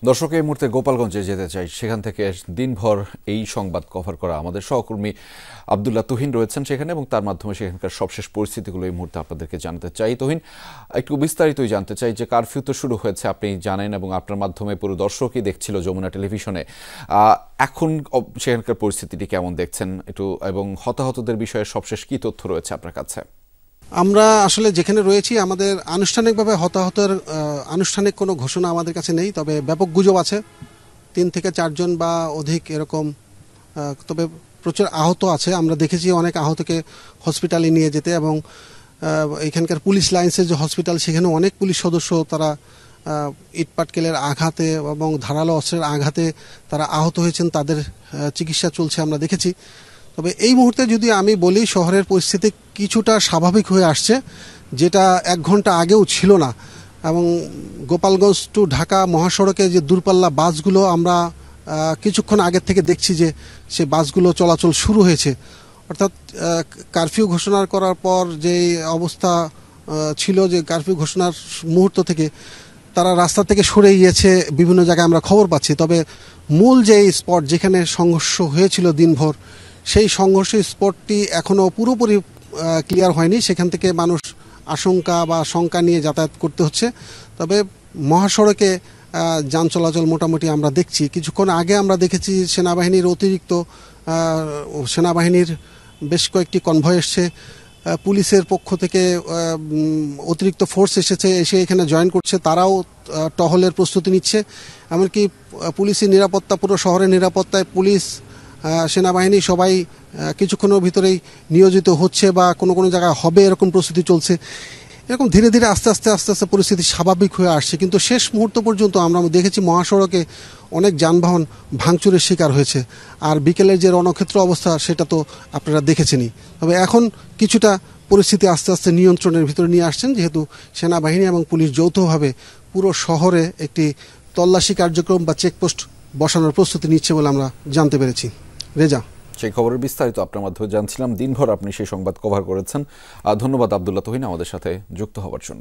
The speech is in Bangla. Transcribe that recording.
দর্শক, এই মুহূর্তে গোপালগঞ্জে যেতে চাই। সেখান থেকে দিনভর এই সংবাদ কভার করা আমাদের সহকর্মী আব্দুল্লাহ তুহিন রয়েছেন সেখানে, এবং তার মাধ্যমে সেখানকার সবশেষ পরিস্থিতিগুলো এই মুহূর্তে আপনাদেরকে জানাতে চাই। তুহিন, একটু বিস্তারিতই জানতে চাই যে কারফিউ তো শুরু হয়েছে, আপনি জানেন, এবং আপনার মাধ্যমে পুরো দর্শকই দেখছিল যমুনা টেলিভিশনে। এখন সেখানকার পরিস্থিতিটি কেমন দেখছেন একটু, এবং হতাহতদের বিষয়ে সবশেষ কি তথ্য রয়েছে আপনার কাছে? আমরা আসলে যেখানে রয়েছি আমাদের আনুষ্ঠানিকভাবে হতাহতের আনুষ্ঠানিক কোনো ঘোষণা আমাদের কাছে নেই, তবে ব্যাপক গুজব আছে 3 থেকে 4 জন বা অধিক এরকম। তবে প্রচুর আহত আছে, আমরা দেখেছি অনেক আহতকে হসপিটালে নিয়ে যেতে, এবং এখানকার পুলিশ লাইন্সের যে হসপিটাল সেখানে অনেক পুলিশ সদস্য তারা ইটপাটকেলের আঘাতে এবং ধারালো অস্ত্রের আঘাতে তারা আহত হয়েছেন, তাদের চিকিৎসা চলছে আমরা দেখেছি। তবে এই মুহূর্তে যদি আমি বলি, শহরের পরিস্থিতি কিছুটা স্বাভাবিক হয়ে আসছে, যেটা 1 ঘন্টা আগেও ছিল না। এবং গোপালগঞ্জ টু ঢাকা মহাসড়কে যে দূরপাল্লা বাসগুলো আমরা কিছুক্ষণ আগের থেকে দেখছি যে সে বাসগুলো চলাচল শুরু হয়েছে। অর্থাৎ কারফিউ ঘোষণা করার পর যে অবস্থা ছিল, যে কারফিউ ঘোষণার মুহূর্ত থেকে তারা রাস্তা থেকে সরে গিয়েছে বিভিন্ন জায়গায় আমরা খবর পাচ্ছি। তবে মূল যে স্পট যেখানে সংঘর্ষ হয়েছিল দিনভর, সেই সংঘর্ষের স্পটটি এখনও পুরোপুরি ক্লিয়ার হয়নি। সেখান থেকে মানুষ আশঙ্কা বা শঙ্কা নিয়ে যাতায়াত করতে হচ্ছে। তবে মহাসড়কে যান চলাচল মোটামুটি আমরা দেখছি। কিছুক্ষণ আগে আমরা দেখেছি সেনাবাহিনীর বেশ কয়েকটি কনভয় এসছে, পুলিশের পক্ষ থেকে অতিরিক্ত ফোর্স এসে এখানে জয়েন করছে, তারাও টহলের প্রস্তুতি নিচ্ছে। এমনকি পুলিশের নিরাপত্তা, পুরো শহরের নিরাপত্তায় পুলিশ, সেনাবাহিনী সবাই কিছুক্ষণের ভিতরেই নিয়োজিত হচ্ছে বা কোনো কোনো জায়গায় হবে, এরকম প্রস্তুতি চলছে। এরকম ধীরে ধীরে আস্তে আস্তে পরিস্থিতি স্বাভাবিক হয়ে আসছে। কিন্তু শেষ মুহূর্ত পর্যন্ত আমরা দেখেছি মহাসড়কে অনেক যানবাহন ভাঙচুরের শিকার হয়েছে। আর বিকেলের যে রণক্ষেত্র অবস্থা সেটা তো আপনারা দেখেছেনই। তবে এখন কিছুটা পরিস্থিতি আস্তে আস্তে নিয়ন্ত্রণের ভিতরে নিয়ে আসছেন, যেহেতু সেনাবাহিনী এবং পুলিশ যৌথভাবে পুরো শহরে একটি তল্লাশি কার্যক্রম বা চেকপোস্ট বসানোর প্রস্তুতি নিচ্ছে বলে আমরা জানতে পেরেছি। রেজা, সেই খবরের বিস্তারিত আপনার মাধ্যমে জানছিলাম। দিনভর আপনি সেই সংবাদ কভার করেছেন। ধন্যবাদ আব্দুল্লাহ তুহিন আমাদের সাথে যুক্ত হওয়ার জন্য।